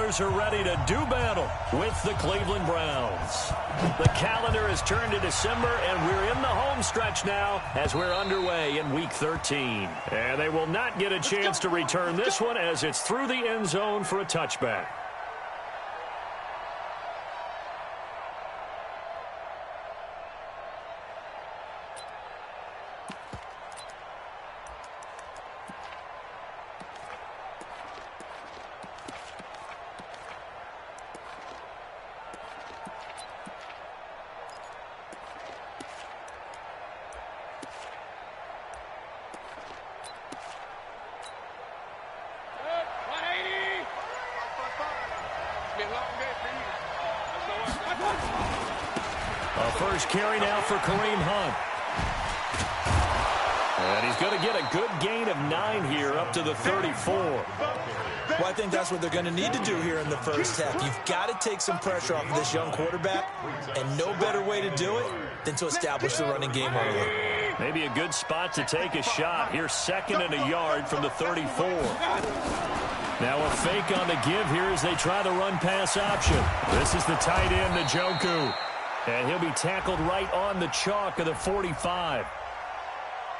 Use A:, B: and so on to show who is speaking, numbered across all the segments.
A: players are ready to do battle with the Cleveland Browns. The calendar has turned to December, and we're in the home stretch now as we're underway in Week 13. And they will not get a chance to return this one as it's through the end zone for a touchback. First carry now for Kareem Hunt. And he's going to get a good gain of 9 here up to the 34.
B: Well, I think that's what they're going to need to do here in the first half. You've got to take some pressure off of this young quarterback, and no better way to do it than to establish the running game early.
A: Maybe a good spot to take a shot. Here's 2nd and a yard from the 34. Now a fake on the give here as they try the run-pass option. This is the tight end, Njoku. And he'll be tackled right on the chalk of the 45.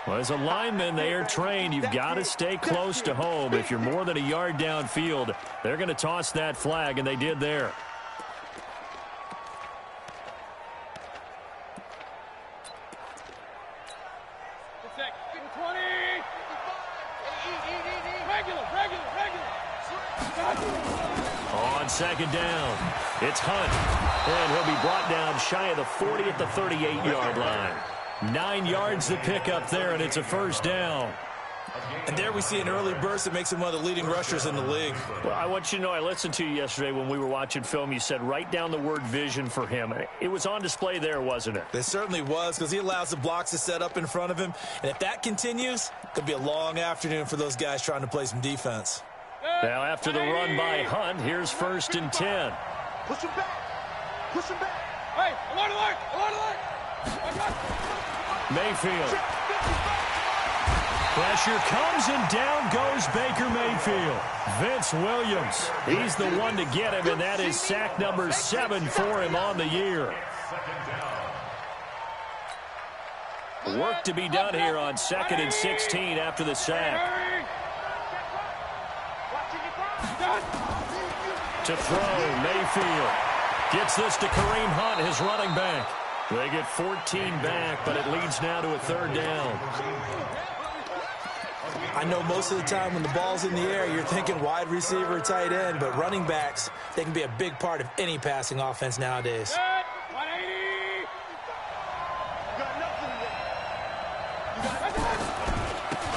A: Well, as a lineman, they are trained. You've got to stay close to home. If you're more than a yard downfield, they're going to toss that flag, and they did there. On 2nd down, it's Hunt. And he'll be brought down shy of the 40 at the 38-yard line. 9 yards to pick up there, and it's a first down.
B: And there we see an early burst that makes him one of the leading rushers in the league.
A: Well, I want you to know, I listened to you yesterday when we were watching film. You said write down the word vision for him. It was on display there, wasn't it?
B: It certainly was, because he allows the blocks to set up in front of him. And if that continues, it could be a long afternoon for those guys trying to play some defense.
A: Now after the run by Hunt, here's 1st and 10.
C: Push him back. Push him back.
D: Hey, alert.
A: Mayfield. Pressure comes, and down goes Baker Mayfield. Vince Williams, he's the one to get him, and that is sack number 7 for him on the year. Work to be done here on 2nd and 16 after the sack. To throw, Mayfield. Gets this to Kareem Hunt, his running back. They get 14 back, but it leads now to a 3rd down.
B: I know most of the time when the ball's in the air, you're thinking wide receiver, tight end, but running backs, they can be a big part of any passing offense nowadays.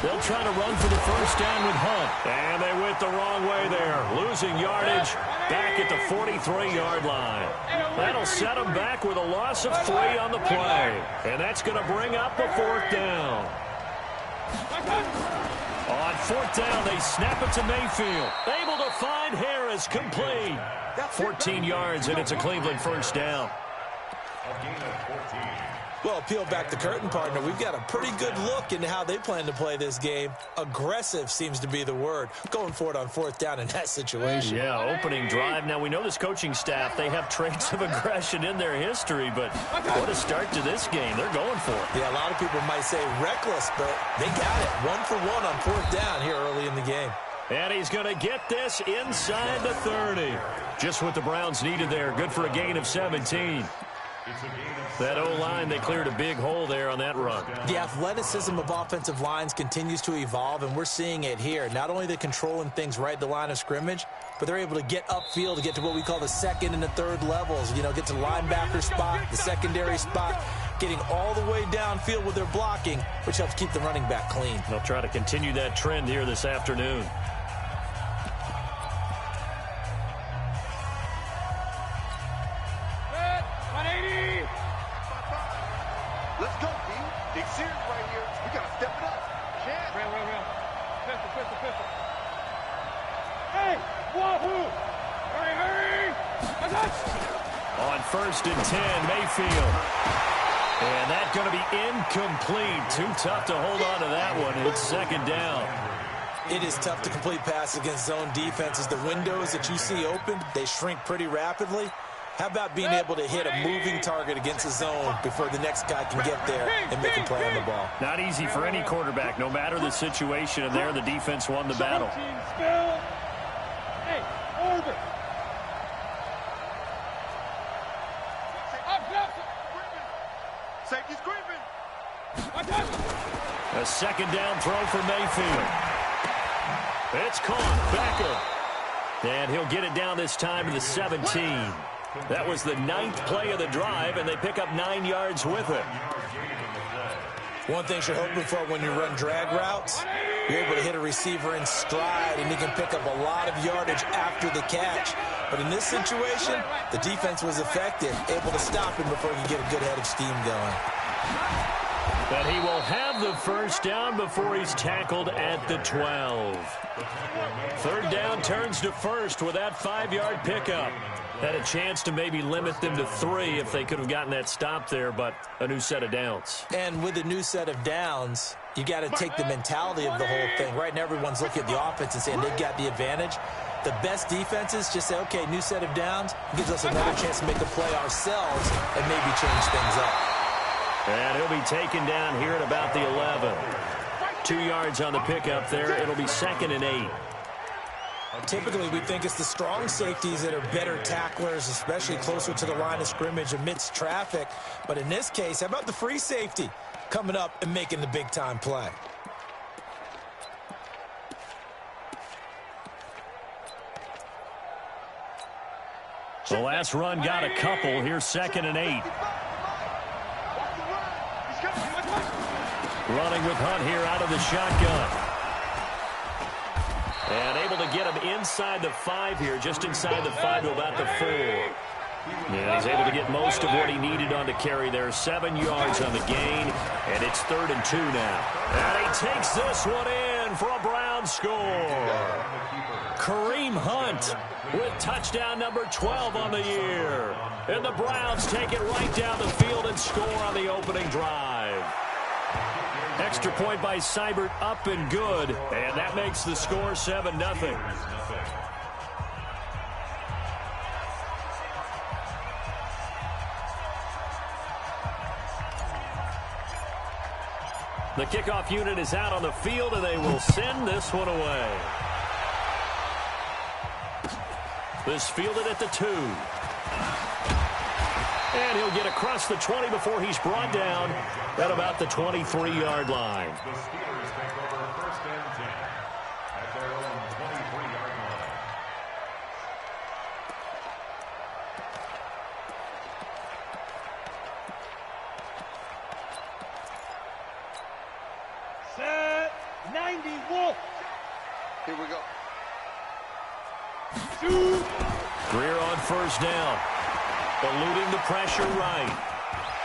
A: They'll try to run for the first down with Hunt. And they went the wrong way there. Losing yardage back at the 43-yard line. That'll set them back with a loss of 3 on the play. And that's going to bring up the 4th down. On 4th down, they snap it to Mayfield. Able to find Harris, complete. 14 yards, and it's a Cleveland first down.
B: Well, peel back the curtain, partner. We've got a pretty good look into how they plan to play this game. Aggressive seems to be the word. Going for it on 4th down in that situation.
A: Yeah, opening drive. Now, we know this coaching staff, they have traits of aggression in their history, but what a start to this game. They're going for it.
B: Yeah, a lot of people might say reckless, but they got it. 1 for 1 on 4th down here early in the game.
A: And he's going to get this inside the 30. Just what the Browns needed there. Good for a gain of 17. That O-line, they cleared a big hole there on that run.
B: The athleticism of offensive lines continues to evolve, and we're seeing it here. Not only they're controlling things right at the line of scrimmage, but they're able to get upfield to get to what we call the 2nd and the 3rd levels. You know, get to linebacker spot, the secondary spot, getting all the way downfield with their blocking, which helps keep the running back clean.
A: They'll try to continue that trend here this afternoon.
C: Let's go, D. Big series right here. We got to step it up.
D: Real. Pistol. Hey, wahoo! Hurry!
A: On 1st and 10, Mayfield. And that's going to be incomplete. Too tough to hold on to that one. It's 2nd down.
B: It is tough to complete passes against zone defenses. The windows that you see open, they shrink pretty rapidly. How about being able to hit a moving target against a zone before the next guy can get there and make a play on the ball?
A: Not easy for any quarterback, no matter the situation, and there the defense won the battle.
D: Hey, order.
C: Safety's creeping.
A: A second down throw for Mayfield. It's caught. Becker. And he'll get it down this time to the 17. That was the 9th play of the drive, and they pick up 9 yards with it.
B: One thing you're hoping for when you run drag routes, you're able to hit a receiver in stride, and he can pick up a lot of yardage after the catch. But in this situation, the defense was effective, able to stop him before he could get a good head of steam going.
A: But he will have the first down before he's tackled at the 12. Third down turns to first with that 5-yard pickup. Had a chance to maybe limit them to 3 if they could have gotten that stop there, but a new set of downs.
B: And with a new set of downs, you got to take the mentality of the whole thing. Right now, everyone's looking at the offense and saying they've got the advantage. The best defenses just say, okay, new set of downs. It gives us another chance to make a play ourselves and maybe change things up.
A: And he'll be taken down here at about the 11. 2 yards on the pickup there. It'll be 2nd and 8.
B: Typically, we think it's the strong safeties that are better tacklers, especially closer to the line of scrimmage amidst traffic. But in this case, how about the free safety coming up and making the big-time play?
A: The last run got a couple. Here's 2nd and 8. Running with Hunt here out of the shotgun. And able to get him inside the 5 here, just inside the 5 to about the 4. Yeah, he's able to get most of what he needed on the carry there. 7 yards on the gain, and it's 3rd and 2 now. And he takes this one in for a Brown score. Kareem Hunt with touchdown number 12 on the year. And the Browns take it right down the field and score on the opening drive. Extra point by Seibert, up and good, and that makes the score 7-0. The kickoff unit is out on the field, and they will send this one away. This fielded at the 2. And he'll get across the 20 before he's brought down at about the 23-yard line.
E: The Steelers take over 1st and 10 at their own 23-yard line.
D: Set 90 Wolf.
C: Here we go.
D: Shoot.
A: Greer on 1st down. Eluding the pressure right.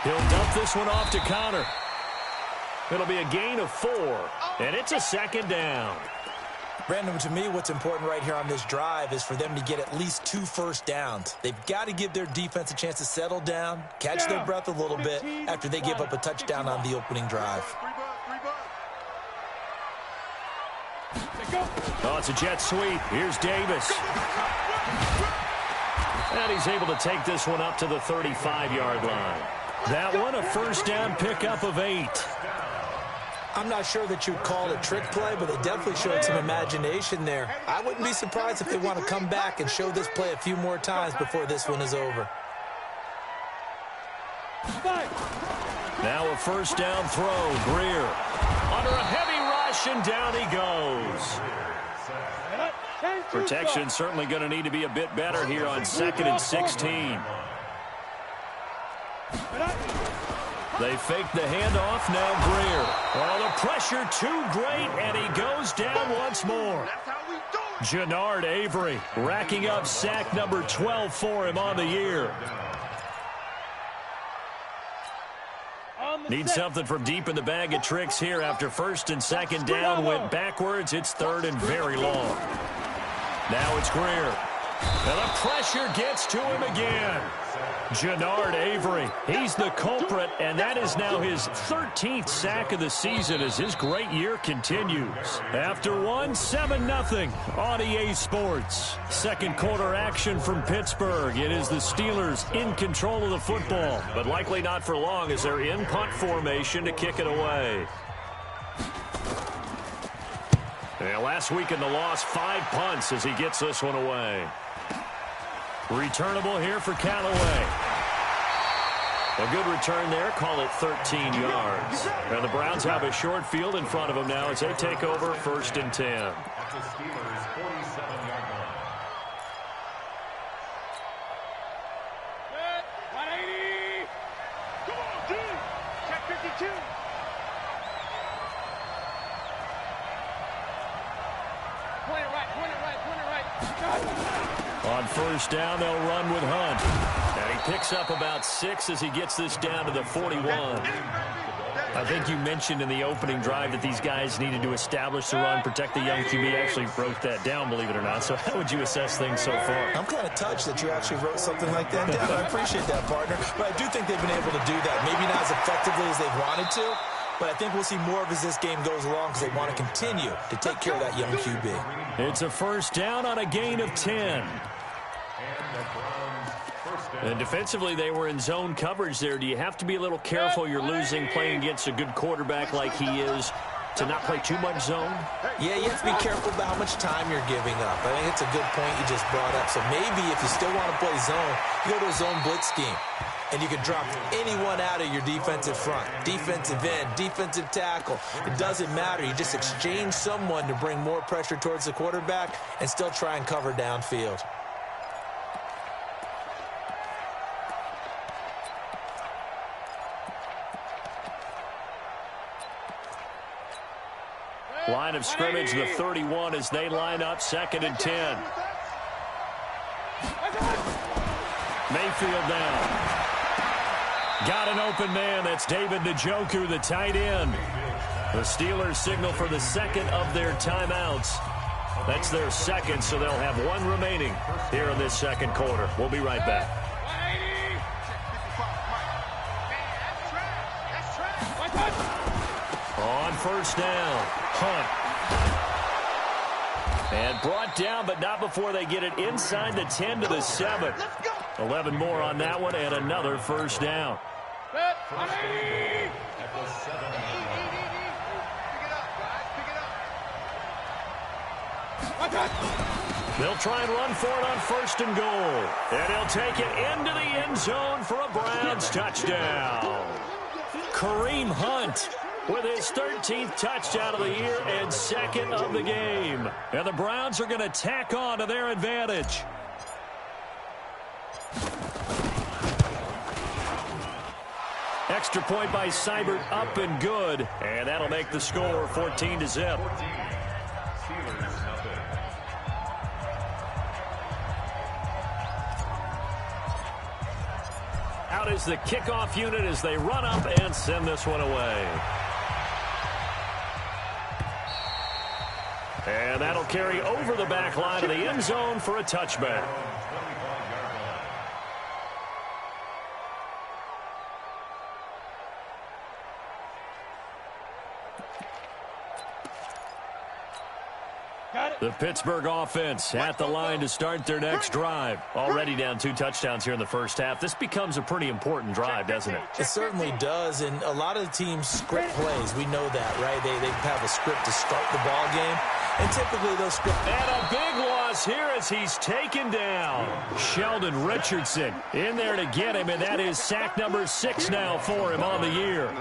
A: He'll dump this one off to Connor. It'll be a gain of 4, and it's a 2nd down.
B: Brandon, to me, what's important right here on this drive is for them to get at least 2 first downs. They've got to give their defense a chance to settle down, catch their breath a little bit after they give up a touchdown on the opening drive.
A: Oh, it's a jet sweep. Here's Davis. And he's able to take this one up to the 35-yard line. That one, a 1st down pickup of 8.
B: I'm not sure that you'd call it a trick play, but they definitely showed some imagination there. I wouldn't be surprised if they want to come back and show this play a few more times before this one is over.
A: Now a 1st down throw. Greer under a heavy rush, and down he goes. Protection certainly going to need to be a bit better here on 2nd and 16. They fake the handoff. Now Greer. Oh, the pressure too great, and he goes down once more. Jannard Avery racking up sack number 12 for him on the year. Need something from deep in the bag of tricks here after 1st and 2nd down. Went backwards. It's 3rd and very long. Now it's Greer. And the pressure gets to him again. Jannard Avery, he's the culprit, and that is now his 13th sack of the season as his great year continues. After one, 7-0 on EA Sports. Second quarter action from Pittsburgh. It is the Steelers in control of the football, but likely not for long as they're in punt formation to kick it away. And last week in the loss, 5 punts as he gets this one away. Returnable here for Callaway. A good return there. Call it 13 yards. And the Browns have a short field in front of them now as they take over 1st and 10.
E: At the Steelers' 47-yard line.
D: 180. Come on, dude. Check 52. Point it right, point it right, point it right.
A: On 1st down, they'll run with Hunt. And he picks up about 6 as he gets this down to the 41. I think you mentioned in the opening drive that these guys needed to establish the run, protect the young QB. I actually wrote that down, believe it or not. So how would you assess things so far?
B: I'm kind of touched that you actually wrote something like that down. I appreciate that, partner. But I do think they've been able to do that. Maybe not as effectively as they've wanted to, but I think we'll see more of as this game goes along because they want to continue to take care of that young QB.
A: It's a 1st down on a gain of 10. And defensively, they were in zone coverage there. Do you have to be a little careful? You're losing playing against a good quarterback like he is to not play too much zone?
B: Yeah, you have to be careful about how much time you're giving up. I think it's a good point you just brought up. So maybe if you still want to play zone, you go to a zone blitz scheme. And you can drop anyone out of your defensive front. Defensive end, defensive tackle. It doesn't matter. You just exchange someone to bring more pressure towards the quarterback and still try and cover downfield.
A: Line of scrimmage, the 31 as they line up 2nd and 10. Mayfield down. Got an open man. That's David Njoku, the tight end. The Steelers signal for the 2nd of their timeouts. That's their 2nd, so they'll have 1 remaining here in this 2nd quarter. We'll be right back. On 1st down, Hunt. And brought down, but not before they get it inside the 10 to the 7. 11 more on that one, and another 1st down. They'll try and run for it on 1st and goal. And he'll take it into the end zone for a Browns touchdown. Kareem Hunt with his 13th touchdown of the year and 2nd of the game. And the Browns are going to tack on to their advantage. Extra point by Seibert, up and good. And that'll make the score 14-0. Out is the kickoff unit as they run up and send this one away. And that'll carry over the back line of the end zone for a touchback. The Pittsburgh offense at the line to start their next drive. Already down 2 touchdowns here in the 1st half. This becomes a pretty important drive, doesn't it?
B: It certainly does, and a lot of the teams script plays. We know that, right? They have a script to start the ball game, and typically those script...
A: And a big loss here as he's taken down. Sheldon Richardson in there to get him, and that is sack number 6 now for him on the year.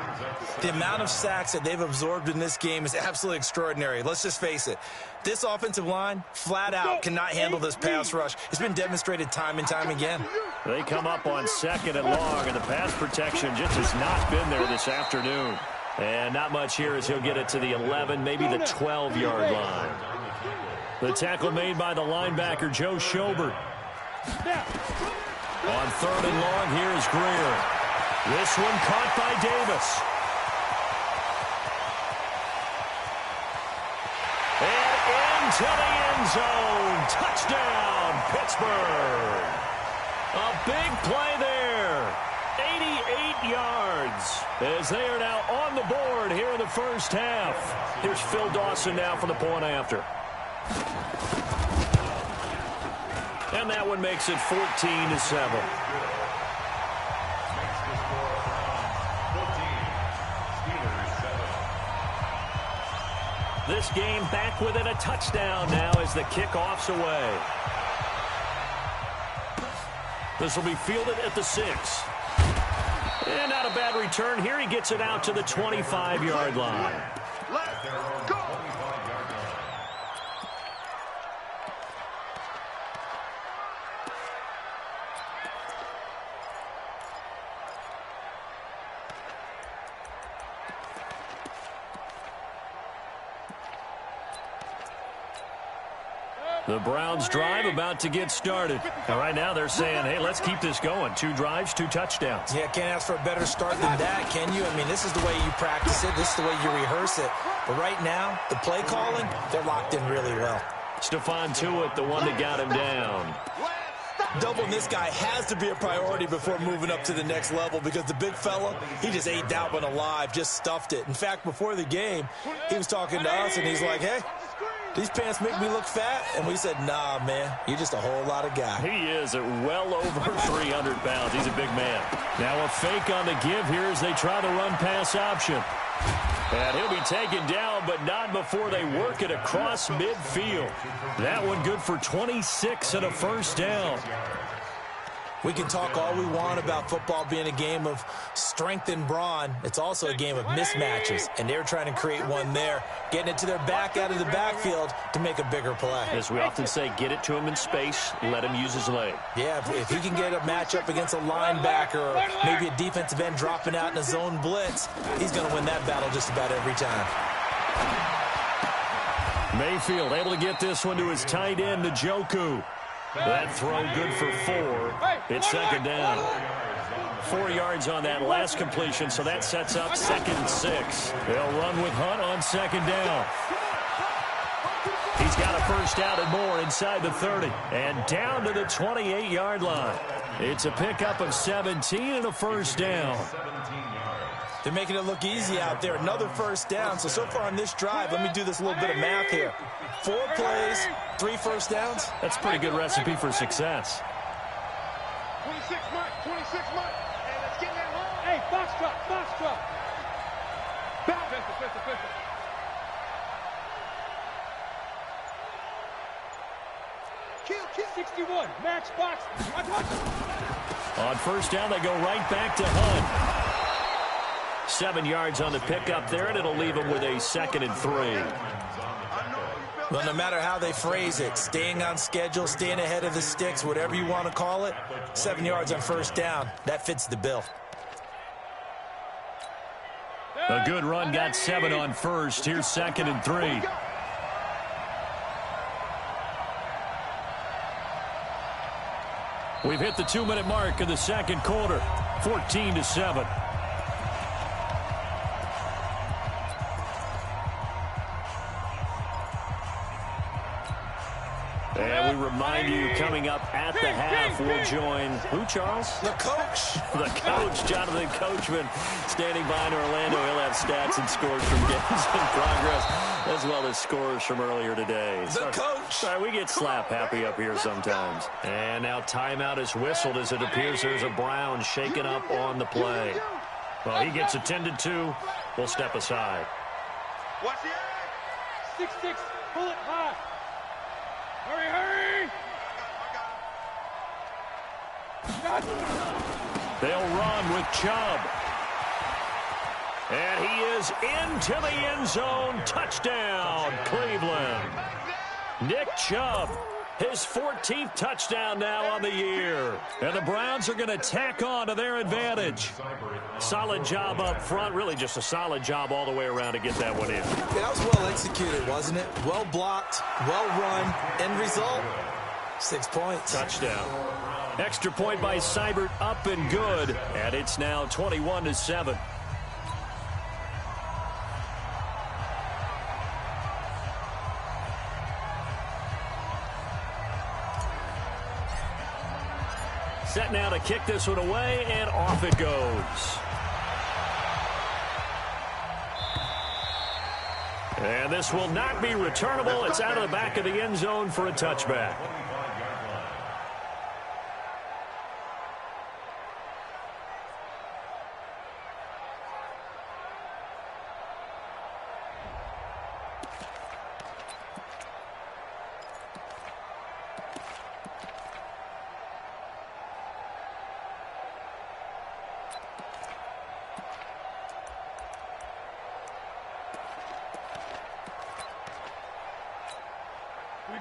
B: The amount of sacks that they've absorbed in this game is absolutely extraordinary. Let's just face it. This offensive line, flat out, cannot handle this pass rush. It's been demonstrated time and time again.
A: They come up on 2nd and long, and the pass protection just has not been there this afternoon. And not much here as he'll get it to the 11, maybe the 12-yard line. The tackle made by the linebacker, Joe Schobert. On 3rd and long, here's Greer. This one caught by Davis. And into the end zone. Touchdown, Pittsburgh. A big play there. 88 yards as they are now on the board here in the first half. Here's Phil Dawson now for the point after. And that one makes it 14-7. This game back within a touchdown now as the kickoff's away. This will be fielded at the 6. And not a bad return here. He gets it out to the 25-yard line.
C: Let's go.
A: The Browns drive about to get started. And right now they're saying, hey, let's keep this going. 2 drives, 2 touchdowns.
B: Yeah, can't ask for a better start than that, can you? I mean, this is the way you practice it. This is the way you rehearse it. But right now, the play calling, they're locked in really well.
A: Stephon Tuitt, the one that got him down.
B: Doubling this guy has to be a priority before moving up to the next level because the big fella, he just ate that one alive, just stuffed it. In fact, before the game, he was talking to us, and he's like, hey, these pants make me look fat. And we said, nah, man, you're just a whole lot of guy.
A: He is at well over 300 pounds. He's a big man. Now a fake on the give here as they try the run-pass option. And he'll be taken down, but not before they work it across midfield. That one good for 26 and a first down.
B: We can talk all we want about football being a game of strength and brawn. It's also a game of mismatches, and they're trying to create one there, getting it to their back out of the backfield to make a bigger play.
A: As we often say, get it to him in space, let him use his leg.
B: Yeah, if he can get a matchup against a linebacker or maybe a defensive end dropping out in a zone blitz, he's going to win that battle just about every time.
A: Mayfield able to get this one to his tight end, Njoku. That throw good for 4. It's second down. 4 yards on that last completion, so that sets up 2nd and 6. They'll run with Hunt on 2nd down. He's got a first down and more inside the 30 and down to the 28-yard line. It's a pickup of 17 and a first down.
B: They're making it look easy out there. Another first down. So far on this drive, let me do this little bit of math here. 4 plays, 3 first downs.
A: That's a pretty good recipe for success.
D: 26 months, 26 months. Hey, let's get that home. Hey, box truck. Pistol. Kill. 61, match box.
A: On first down, they go right back to Hunt. 7 yards on the pickup there, and it'll leave him with a 2nd and 3.
B: Well, no matter how they phrase it, staying on schedule, staying ahead of the sticks, whatever you want to call it, 7 yards on first down, that fits the bill.
A: A good run, got 7 on first. Here's 2nd and 3. We've hit the 2-minute mark of the second quarter, 14-7. And we remind you, coming up at the half, we'll join who, Charles?
B: The coach.
A: The coach, Jonathan Coachman, standing by in Orlando. He'll have stats and scores from games in progress, as well as scores from earlier today.
B: The coach.
A: Sorry, we get slap happy up here sometimes. And now timeout is whistled as it appears there's a Brown shaken up on the play. Well, he gets attended to. We'll step aside.
D: Watch the egg. 6-6, pull it high. Hurry!
A: They'll run with Chubb. And he is into the end zone. Touchdown, Cleveland. Nick Chubb, his 14th touchdown now on the year. And the Browns are going to tack on to their advantage. Solid job up front. Really just a solid job all the way around to get that one in.
B: Yeah, that was well executed, wasn't it? Well blocked, well run. End result, 6 points.
A: Touchdown. Extra point by Seibert, up and good. And it's now 21-7. set now to kick this one away, and off it goes. And this will not be returnable. It's out of the back of the end zone for a touchback.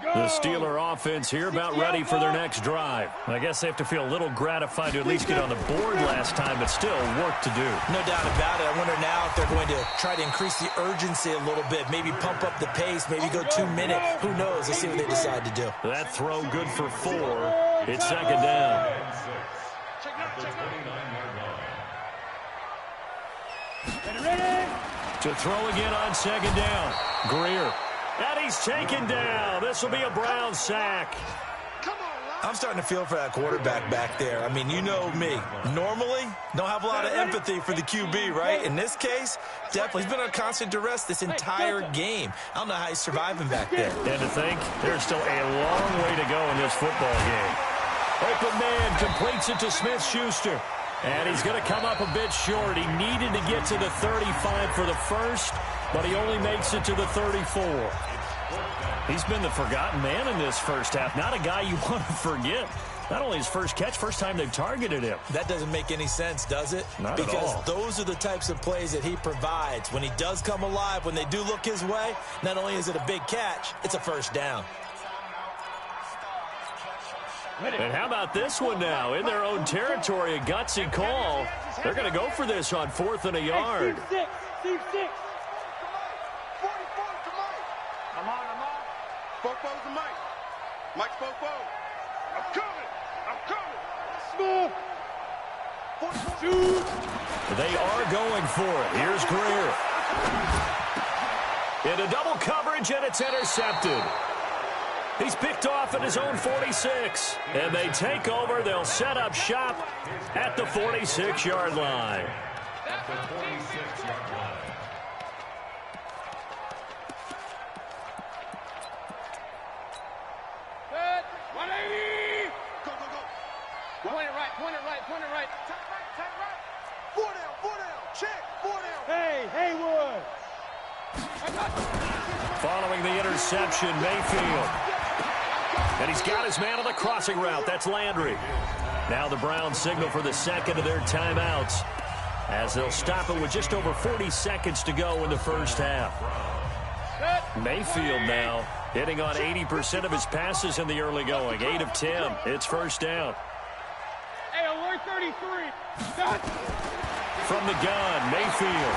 A: The Steeler offense here about ready for their next drive. I guess they have to feel a little gratified to at least get on the board last time, but still work to do.
B: No doubt about it. I wonder now if they're going to try to increase the urgency a little bit, maybe pump up the pace, maybe go 2 minute. Who knows? Let's see what they decide to do.
A: That throw good for 4. It's second down. To throw again on second down. Greer. And he's taken down. This will be a Brown sack.
B: I'm starting to feel for that quarterback back there. I mean, you know me. Normally, don't have a lot of empathy for the QB, right? In this case, definitely. He's been on constant duress this entire game. I don't know how he's surviving back there.
A: And to think, there's still a long way to go in this football game. Open man completes it to Smith-Schuster. And he's going to come up a bit short. He needed to get to the 35 for the first, but he only makes it to the 34. He's been the forgotten man in this first half. Not a guy you want to forget. Not only his first catch, first time they've targeted him.
B: That doesn't make any sense, does it?
A: Not at all.
B: Because those are the types of plays that he provides. When he does come alive, when they do look his way, not only is it a big catch, it's a first down.
A: And how about this one now? In their own territory, a gutsy call. They're going to go for this on 4th and a yard.
D: Steve 6.
C: 44 to Mike. I'm on. Fofo's to Mike. Mike's Fofo. I'm coming.
D: Small.
C: Shoot.
A: They are going for it. Here's Greer. Into double coverage, and it's intercepted. He's picked off at his own 46. And they take over. They'll set up shop at the 46-yard line.
E: At the 46-yard line.
D: Good. 180.
C: Go.
D: Point it right.
C: Tight right. 4 down. Check. 4 down.
D: Hey, Haywood.
A: Following the interception, Mayfield. And he's got his man on the crossing route. That's Landry. Now the Browns signal for the second of their timeouts as they'll stop it with just over 40 seconds to go in the first half. Mayfield now hitting on 80% of his passes in the early going. 8 of 10. It's first down.
D: Hey, alert 33.
A: From the gun, Mayfield.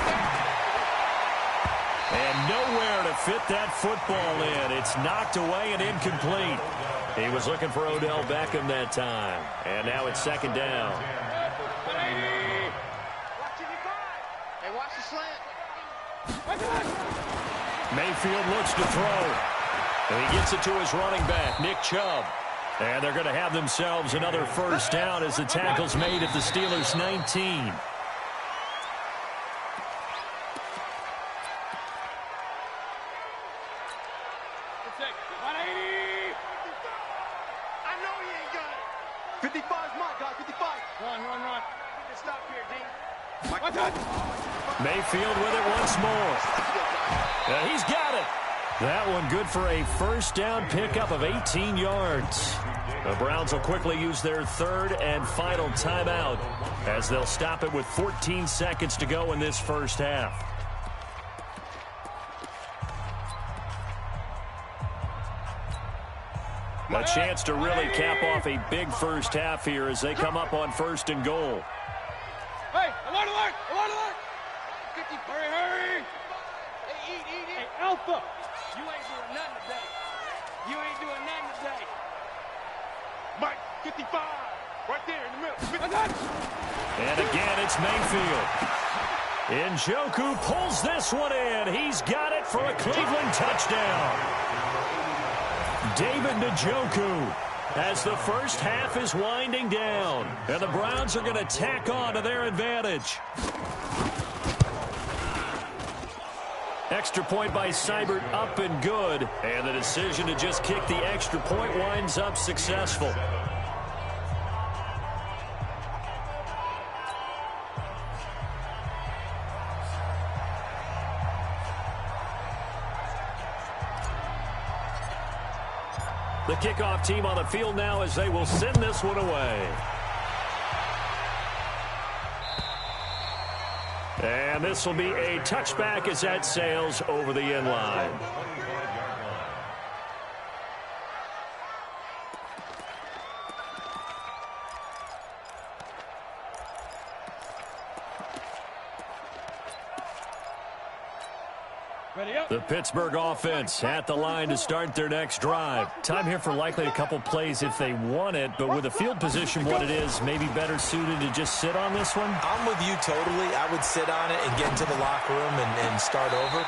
A: And nowhere to fit that football in. It's knocked away and incomplete. He was looking for Odell Beckham that time. And now it's second down.
D: Hey,
C: watch the slant.
A: Mayfield looks to throw. And he gets it to his running back, Nick Chubb. And they're going to have themselves another first down as the tackle's made at the Steelers' 19. Mayfield with it once more. He's got it. That one good for a first down pickup of 18 yards. The Browns will quickly use their third and final timeout as they'll stop it with 14 seconds to go in this first half. A chance to really cap off a big first half here as they come up on 1st and goal.
D: Hey, alert! 50, hurry! Hey, eat! Hey, Alpha! You ain't doing nothing today.
C: Mike, 55. Right there in the middle.
A: And again, it's Mayfield. Njoku pulls this one in. He's got it for a Cleveland touchdown. David Njoku as the first half is winding down. And the Browns are going to tack on to their advantage. Extra point by Seibert up and good. And the decision to just kick the extra point winds up successful. The kickoff team on the field now as they will send this one away. And this will be a touchback as that sails over the end line. The Pittsburgh offense at the line to start their next drive. Time here for likely a couple plays if they want it, but with the field position what it is, maybe better suited to just sit on this one?
B: I'm with you totally. I would sit on it and get into the locker room and start over.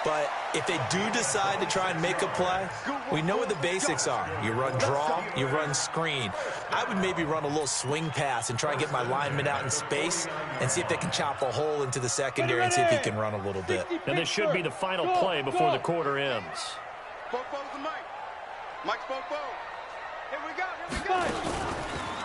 B: But if they do decide to try and make a play, we know what the basics are. You run draw, you run screen. I would maybe run a little swing pass and try and get my lineman out in space and see if they can chop a hole into the secondary and see if he can run a little bit.
A: And this should be the final play before the quarter ends.
C: Fofo's the Mike. Mike's Fofo. Here we go.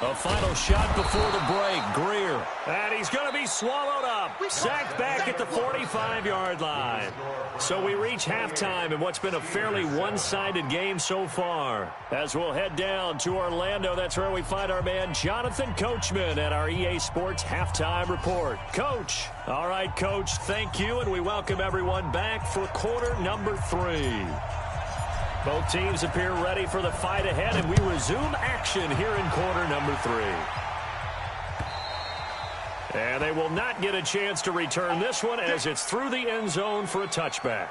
A: A final shot before the break. Greer. And he's going to be swallowed up. Sacked back at the 45-yard line. So we reach halftime in what's been a fairly one-sided game so far. As we'll head down to Orlando, that's where we find our man Jonathan Coachman at our EA Sports Halftime Report. Coach. All right, Coach, thank you, and we welcome everyone back for quarter number 3. Both teams appear ready for the fight ahead, and we resume action here in quarter number 3. And they will not get a chance to return this one as it's through the end zone for a touchback.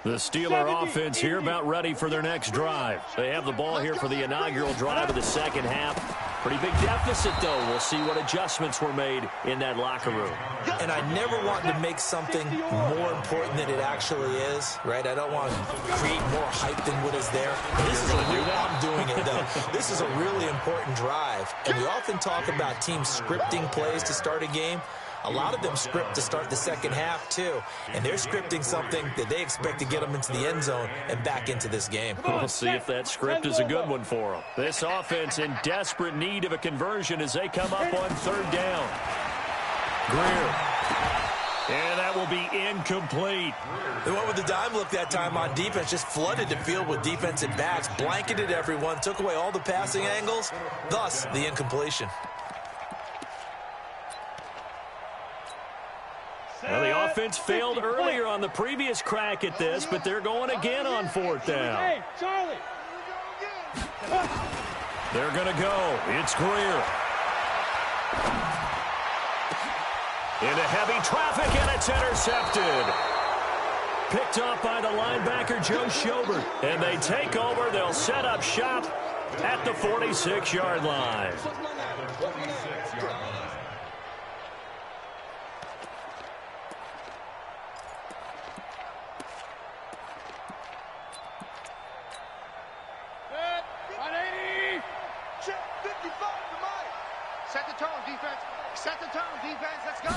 A: The Steeler offense here about ready for their next drive. They have the ball here for the inaugural drive of the second half. Pretty big deficit, though. We'll see what adjustments were made in that locker room.
B: And I never want to make something more important than it actually is, right? I don't want to create more hype than what is there. This is I'm doing it, though. This is a really important drive. And we often talk about teams scripting plays to start a game. A lot of them script to start the second half, too. And they're scripting something that they expect to get them into the end zone and back into this game.
A: We'll see if that script is a good one for them. This offense in desperate need of a conversion as they come up on third down. Greer. And that will be incomplete.
B: They went with the dime look that time on defense, just flooded the field with defensive backs, blanketed everyone, took away all the passing angles, thus the incompletion.
A: Well, the offense failed earlier on the previous crack at this, but they're going again on fourth down.
D: Hey, Charlie.
A: They're going to go. It's Greer. Into heavy traffic, and it's intercepted. Picked off by the linebacker, Joe Schobert. And they take over. They'll set up shop at the 46-yard line.
D: Set the tone, defense. Set the tone, defense. Let's go.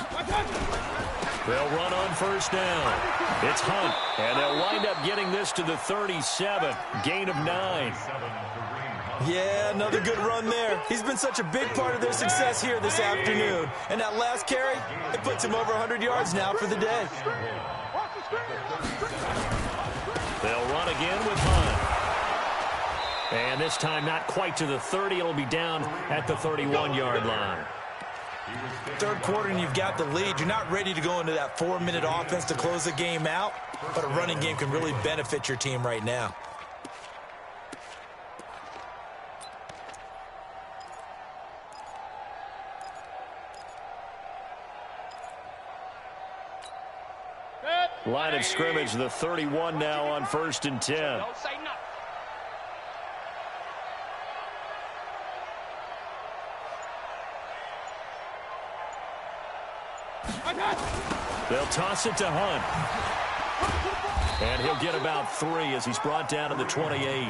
A: They'll run on first down. It's Hunt, and they'll wind up getting this to the 37. Gain of 9.
B: Yeah, another good run there. He's been such a big part of their success here this afternoon. And that last carry, it puts him over 100 yards now for the day.
A: They'll run again with Hunt. And this time not quite to the 30. It'll be down at the 31-yard line.
B: Third quarter and you've got the lead. You're not ready to go into that 4-minute offense to close the game out, but a running game can really benefit your team right now.
A: Line of scrimmage, the 31 now on 1st and 10.
D: Don't say nothing.
A: They'll toss it to Hunt. And he'll get about 3 as he's brought down to the 28.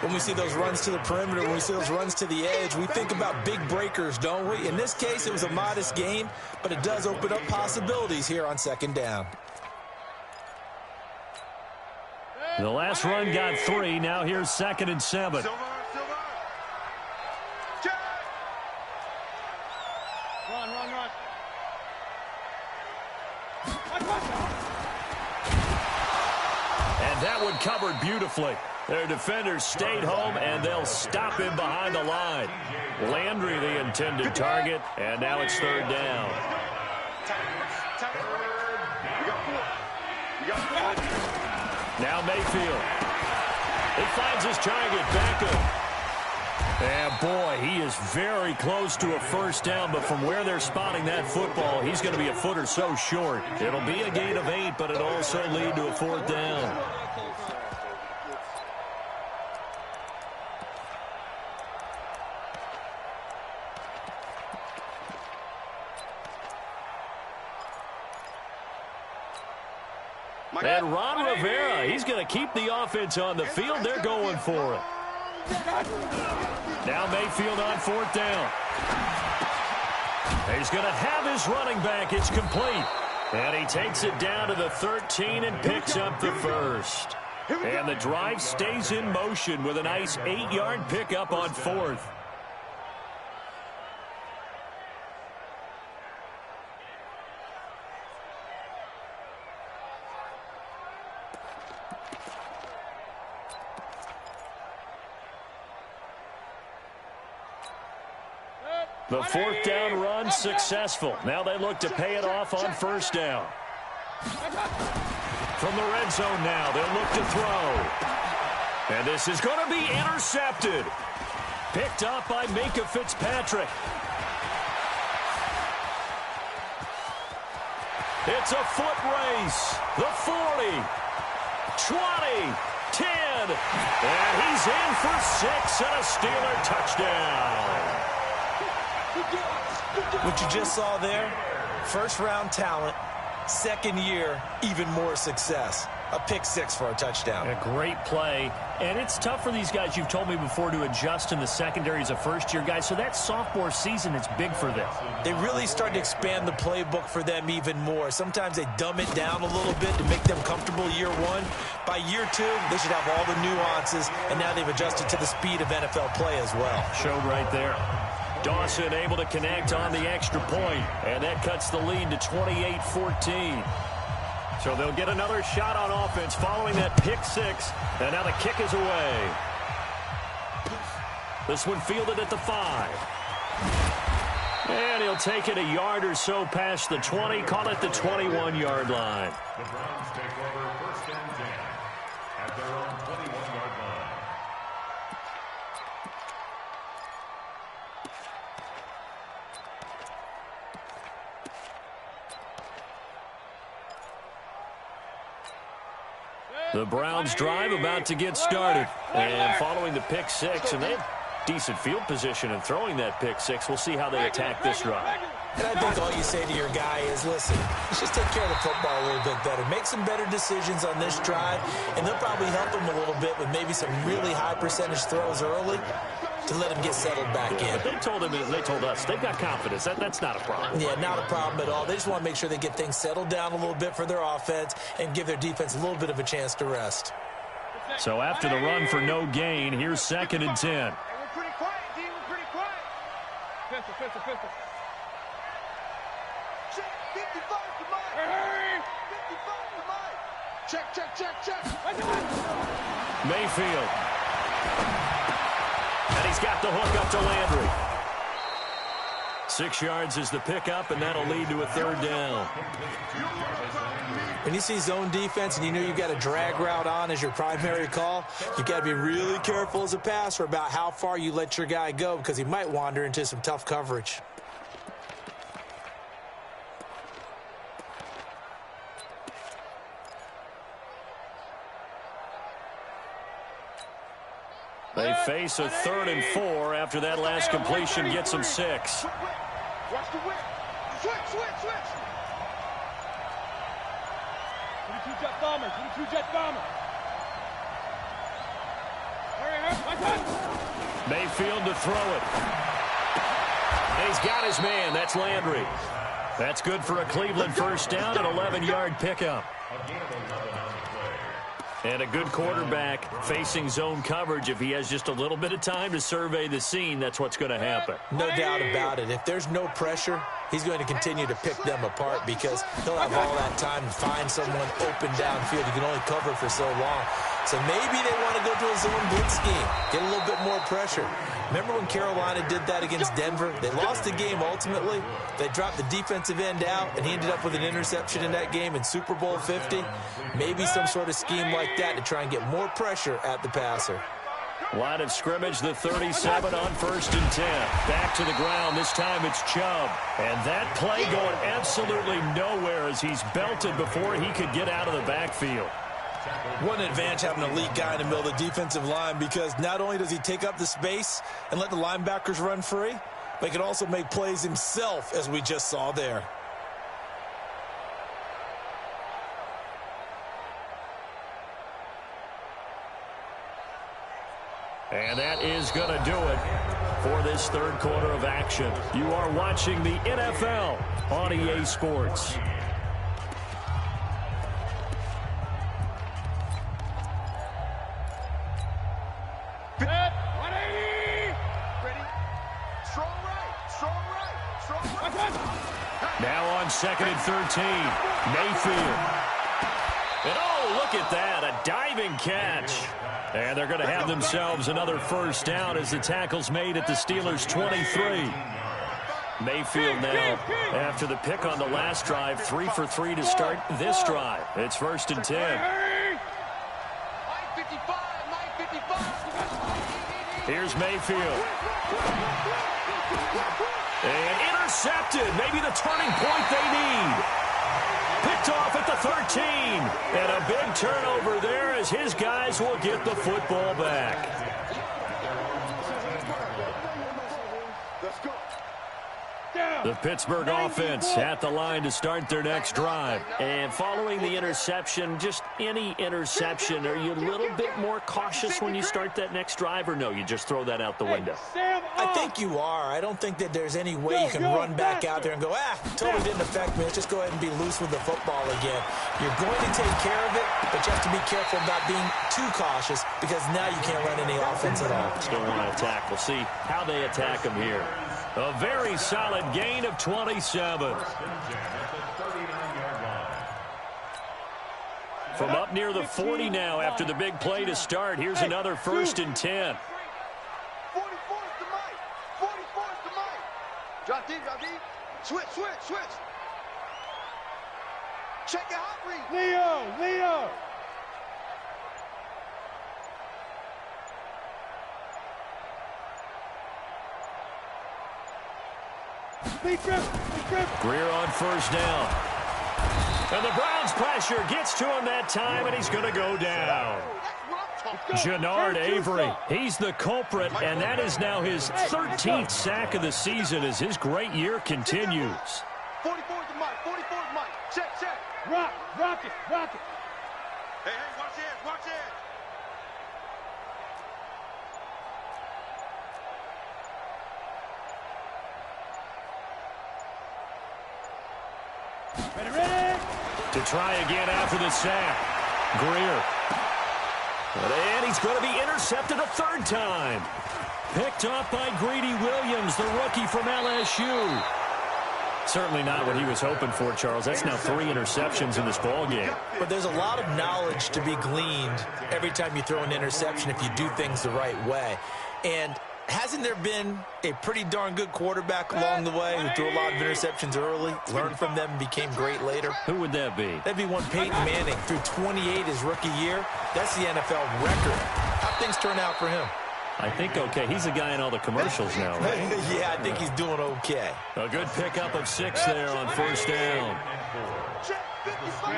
B: When we see those runs to the perimeter, when we see those runs to the edge, we think about big breakers, don't we? In this case, it was a modest gain, but it does open up possibilities here on second down.
A: The last run got 3. Now here's 2nd and 7.
C: Silver. Check.
D: Run.
A: And that one covered beautifully. Their defenders stayed home, and they'll stop him behind the line. Landry, the intended target, and now it's 3rd down. Now Mayfield. He finds his target, Beckham. And boy, he is very close to a 1st down, but from where they're spotting that football, he's going to be a foot or so short. It'll be a gain of 8, but it'll also lead to a 4th down. And Ron Rivera, he's going to keep the offense on the field. They're going for it. Now Mayfield on 4th down. He's going to have his running back. It's complete. And he takes it down to the 13 and picks up the 1st. And the drive stays in motion with a nice 8-yard pickup on 4th. The 4th down run successful. Now they look to pay it off on 1st down. From the red zone now, they'll look to throw. And this is going to be intercepted. Picked up by Minkah Fitzpatrick. It's a foot race. The 40, 20, 10. And he's in for 6 and a Steeler touchdown.
B: What you just saw there, 1st-round talent, 2nd year, even more success. A pick 6 for a touchdown.
A: A great play. And it's tough for these guys, you've told me before, to adjust in the secondary as a first-year guy. So that sophomore season is big for them.
B: They really start to expand the playbook for them even more. Sometimes they dumb it down a little bit to make them comfortable year 1. By year 2, they should have all the nuances, and now they've adjusted to the speed of NFL play as well.
A: Showed right there. Dawson able to connect on the extra point, and that cuts the lead to 28-14. So they'll get another shot on offense following that pick 6, and now the kick is away. This one fielded at the 5. And he'll take it a yard or so past the 20, call it the 21-yard line.
E: The Browns take over 1st and 10 at their own 21-yard line.
A: The Browns drive about to get started. And following the pick 6, and they have decent field position in throwing that pick 6. We'll see how they attack this drive.
B: And I think all you say to your guy is, listen, let's just take care of the football a little bit better. Make some better decisions on this drive, and they'll probably help him a little bit with maybe some really high percentage throws early to let him get settled back in.
A: They told us they've got confidence. That's not a problem.
B: Yeah, not a problem at all. They just want to make sure they get things settled down a little bit for their offense and give their defense a little bit of a chance to rest.
A: So after the run for no gain, here's 2nd and 10.
D: We're pretty quiet, D. We're pretty quiet. Pistol.
C: Check. 55 to Mike.
D: Hurry.
C: 55 to Mike. Check.
A: Mayfield. And he's got the hook up to Landry. 6 yards is the pickup, and that'll lead to a 3rd down.
B: When you see zone defense and you know you've got a drag route on as your primary call, you've got to be really careful as a passer about how far you let your guy go because he might wander into some tough coverage.
A: They face a 3rd and 4 after that last completion gets them 6.
C: Watch the whip. Switch, switch, switch.
D: 22 jet bomber, 22 jet bomber.
A: Mayfield to throw it. And he's got his man. That's Landry. That's good for a Cleveland first down, an 11-yard pickup. And a good quarterback facing zone coverage. If he has just a little bit of time to survey the scene, that's what's going to happen.
B: No doubt about it. If there's no pressure, he's going to continue to pick them apart because he'll have all that time to find someone open downfield. You can only cover for so long. So maybe they want to go to a zone blitz scheme, get a little bit more pressure. Remember when Carolina did that against Denver? They lost the game ultimately. They dropped the defensive end out, and he ended up with an interception in that game in Super Bowl 50. Maybe some sort of scheme like that to try and get more pressure at the passer.
A: Line of scrimmage, the 37 on 1st and 10. Back to the ground. This time it's Chubb. And that play going absolutely nowhere as he's belted before he could get out of the backfield.
B: What an advantage having an elite guy in the middle of the defensive line, because not only does he take up the space and let the linebackers run free, but he can also make plays himself, as we just saw there.
A: And that is going to do it for this third quarter of action. You are watching the NFL on EA Sports. Now on 2nd and 13, Mayfield. And oh, look at that, a diving catch. And they're going to have themselves another first down as the tackle's made at the Steelers' 23. Mayfield now, after the pick on the last drive, 3 for 3 to start this drive. It's 1st and 10. Here's Mayfield. And intercepted. Maybe the turning point they need. Picked off at the 13. And a big turnover there as his guys will get the football back. The Pittsburgh offense at the line to start their next drive. And following the interception, just any interception, are you a little bit more cautious when you start that next drive, or no, you just throw that out the window?
B: I think you are. I don't think that there's any way you can run back out there and go, totally didn't affect me. Let's just go ahead and be loose with the football again. You're going to take care of it, but you have to be careful about being too cautious because now you can't run any offense at all.
A: Still want to attack. We'll see how they attack him here. A very solid gain of 27. From up near the 40 now after the big play to start. Here's another 1st and 10.
C: 44 is the mic. 44 is the mic. Drop deep, drop deep. Switch, switch, switch. Check your hot read.
D: Leo.
A: Greer on 1st down. And the Browns pressure gets to him that time, and he's going to go down. Jannard Avery, he's the culprit, and that is now his 13th sack of the season as his great year continues.
C: 44 is the mic. 44 is the mic. Check.
D: Rock it.
C: Hey, watch it.
D: Ready.
A: To try again after the sack. Greer. And he's going to be intercepted a 3rd time. Picked off by Greedy Williams, the rookie from LSU. Certainly not what he was hoping for, Charles. That's now 3 interceptions in this ballgame.
B: But there's a lot of knowledge to be gleaned every time you throw an interception if you do things the right way. And hasn't there been a pretty darn good quarterback along the way who threw a lot of interceptions early, learned from them, and became great later?
A: Who would that be?
B: That'd be one Peyton Manning. Threw 28 his rookie year. That's the NFL record. How'd things turn out for him?
A: I think okay. He's a guy in all the commercials now, right?
B: Yeah, I think he's doing okay.
A: A good pickup of 6 there on 1st down.
C: Check 55.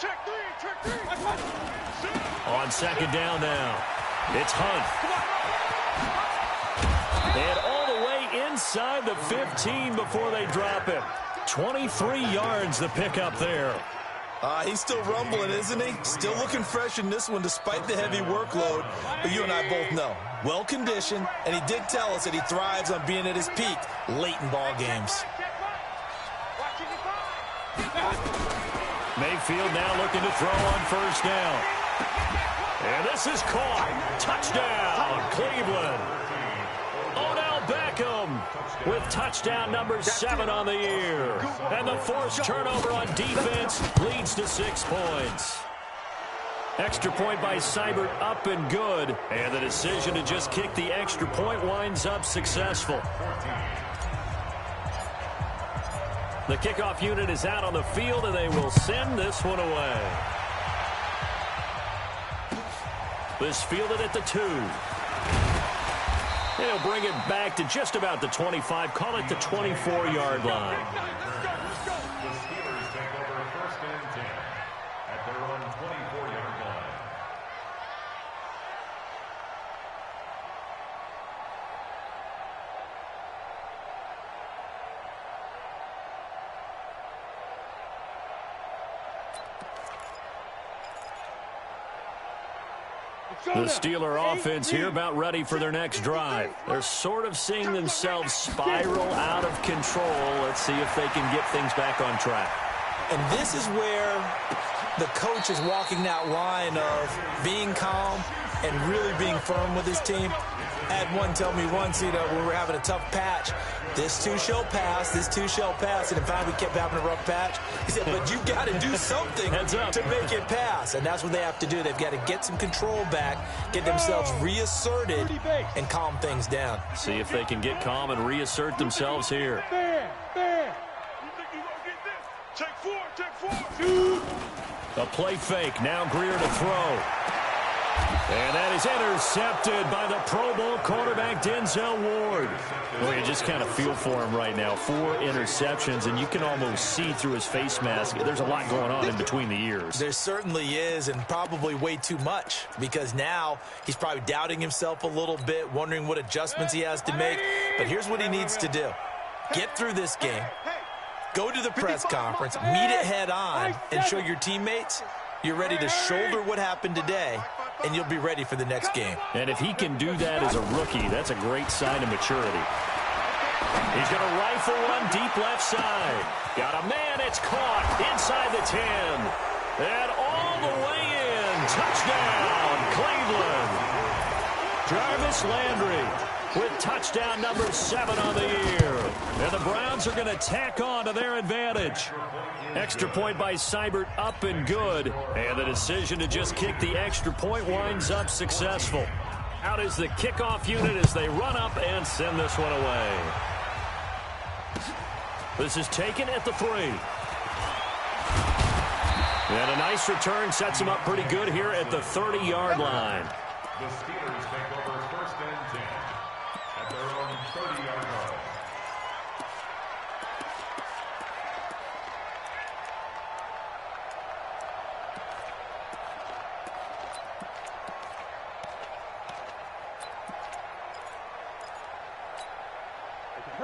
C: Check 3.
A: On 2nd down now, it's Hunt. And all the way inside the 15 before they drop it. 23 yards the pickup there.
B: He's still rumbling, isn't he? Still looking fresh in this one despite the heavy workload. But you and I both know, well-conditioned, and he did tell us that he thrives on being at his peak late in ball games.
A: Mayfield now looking to throw on first down. And this is caught. Touchdown, Cleveland. Odell Beckham with touchdown number 7 on the year. And the forced turnover on defense leads to 6 points. Extra point by Seibert up and good. And the decision to just kick the extra point winds up successful. The kickoff unit is out on the field, and they will send this one away. This fielded at the 2. They'll bring it back to just about the 25. Call it the 24-yard line.
E: The Steelers take over first and 10 at their own 24-yard line.
A: The Steeler offense here about ready for their next drive. They're sort of seeing themselves spiral out of control. Let's see if they can get things back on track.
B: And this is where the coach is walking that line of being calm and really being firm with his team. I had one tell me once, when we were having a tough patch, this too shall pass, this too shall pass. And in fact, we kept having a rough patch. He said, but you got to do something to make it pass. And that's what they have to do. They've got to get some control back, get themselves reasserted, and calm things down.
A: See if they can get calm and reassert themselves here. A play fake. Now Greer to throw. And that is intercepted by the Pro Bowl quarterback, Denzel Ward. Well, you just kind of feel for him right now. 4 interceptions, and you can almost see through his face mask. There's a lot going on in between the ears.
B: There certainly is, and probably way too much, because now he's probably doubting himself a little bit, wondering what adjustments he has to make. But here's what he needs to do. Get through this game, go to the press conference, meet it head on, and show your teammates you're ready to shoulder what happened today, and you'll be ready for the next game.
A: And if he can do that as a rookie, that's a great sign of maturity. He's going to rifle one deep left side. Got a man, it's caught inside the 10. And all the way in. Touchdown, Cleveland. Jarvis Landry with touchdown number 7 on the year. And the Browns are going to tack on to their advantage. Extra point by Seibert up and good. And the decision to just kick the extra point winds up successful. Out is the kickoff unit as they run up and send this one away. This is taken at the 3. And a nice return sets him up pretty good here at the 30-yard line.
E: The Steelers take over first and 10 at their own 30-yard line.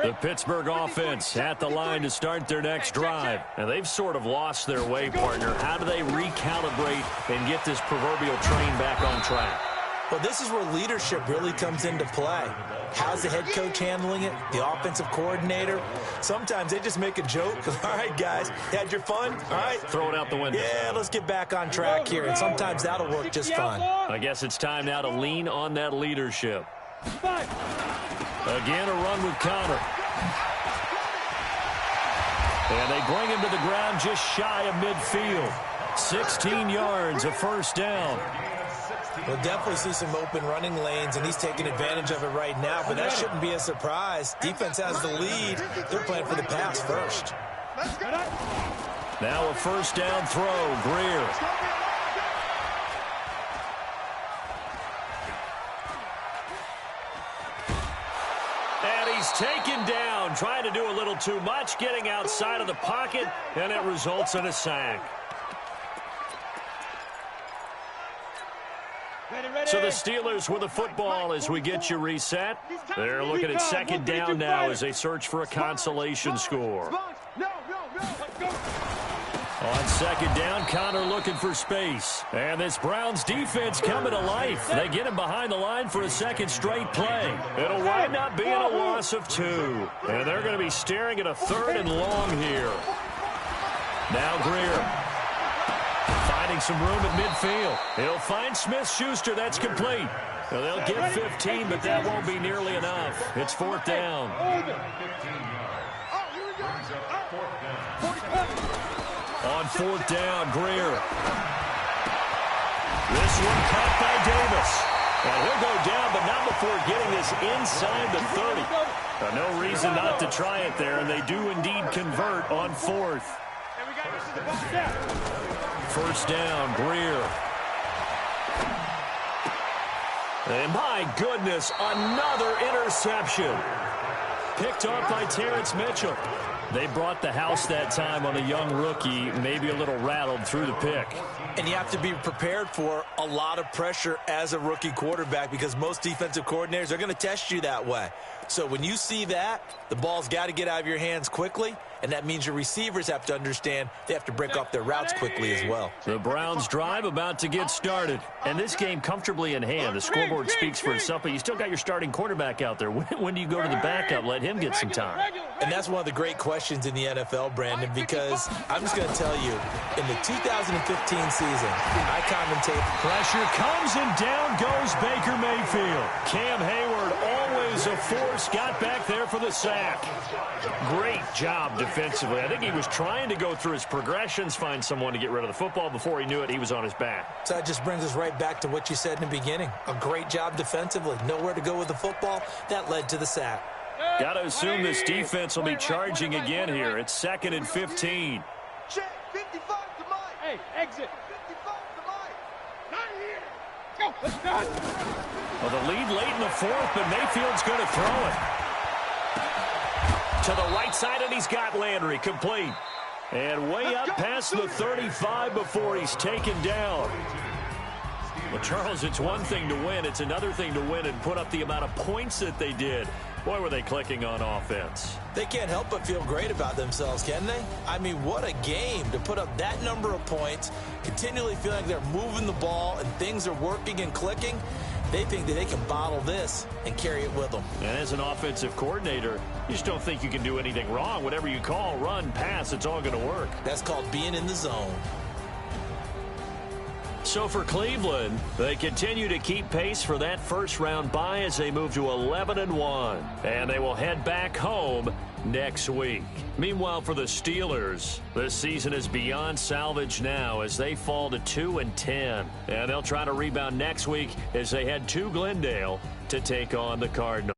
A: The Pittsburgh offense at the line to start their next drive. And they've sort of lost their way, partner. How do they recalibrate and get this proverbial train back on track?
B: Well, this is where leadership really comes into play. How's the head coach handling it? The offensive coordinator? Sometimes they just make a joke. All right, guys, had your fun? All right.
A: Throw it out the window.
B: Yeah, let's get back on track here. And sometimes that'll work just fine.
A: I guess it's time now to lean on that leadership. Again, a run with Connor. And they bring him to the ground just shy of midfield. 16 yards, a first down.
B: We'll definitely see some open running lanes, and he's taking advantage of it right now, but that shouldn't be a surprise. Defense has the lead. They're playing for the pass first.
A: Now a first down throw, Greer. And he's taken down, trying to do a little too much, getting outside of the pocket, and it results in a sack. So the Steelers with the football as we get you reset. They're looking at second down now as they search for a consolation score. On second down, Connor looking for space. And this Browns defense coming to life. They get him behind the line for a second straight play. It'll wind up being a loss of 2. And they're going to be staring at a 3rd and long here. Now Greer. Finding some room at midfield. He'll find Smith-Schuster. That's complete. Now they'll get 15, but that won't be nearly enough. It's 4th down. On 4th down, Greer. This one caught by Davis. And he'll go down, but not before getting this inside the 30. No reason not to try it there, and they do indeed convert on 4th. 1st down, Greer. And my goodness, another interception. Picked off by Terrence Mitchell. They brought the house that time on a young rookie, maybe a little rattled through the pick.
B: And you have to be prepared for a lot of pressure as a rookie quarterback because most defensive coordinators are going to test you that way. So when you see that, the ball's got to get out of your hands quickly, and that means your receivers have to understand they have to break off their routes quickly as well.
A: The Browns drive about to get started. And this game comfortably in hand. The scoreboard speaks for itself, but you still got your starting quarterback out there. When do you go to the backup? Let him get some time.
B: And that's one of the great questions in the NFL, Brandon, because I'm just going to tell you, in the 2015 season, I commentate.
A: Pressure comes and down goes Baker Mayfield. Cam Hayward, always a force, got back there for the sack. Great job defensively. I think he was trying to go through his progressions, find someone to get rid of the football. Before he knew it, he was on his back.
B: So that just brings us right back to what you said in the beginning. A great job defensively. Nowhere to go with the football. That led to the sack.
A: Got to assume this defense will be charging again here. It's 2nd and 15.
C: Check, 55 to Mike.
D: Hey, exit.
C: 55 to Mike.
D: Not here. Go. Let's go.
A: Well, the lead late in the 4th, but Mayfield's going to throw it. To the right side, and he's got Landry complete. And way up past the 35 before he's taken down. Well, Charles, it's one thing to win. It's another thing to win and put up the amount of points that they did. Boy, were they clicking on offense.
B: They can't help but feel great about themselves, can they? I mean, what a game to put up that number of points, continually feeling like they're moving the ball and things are working and clicking. They think that they can bottle this and carry it with them.
A: And as an offensive coordinator, you just don't think you can do anything wrong. Whatever you call, run, pass, it's all going to work.
B: That's called being in the zone.
A: So for Cleveland, they continue to keep pace for that first-round bye as they move to 11-1. And they will head back home next week. Meanwhile, for the Steelers, this season is beyond salvage now as they fall to 2-10. And they'll try to rebound next week as they head to Glendale to take on the Cardinals.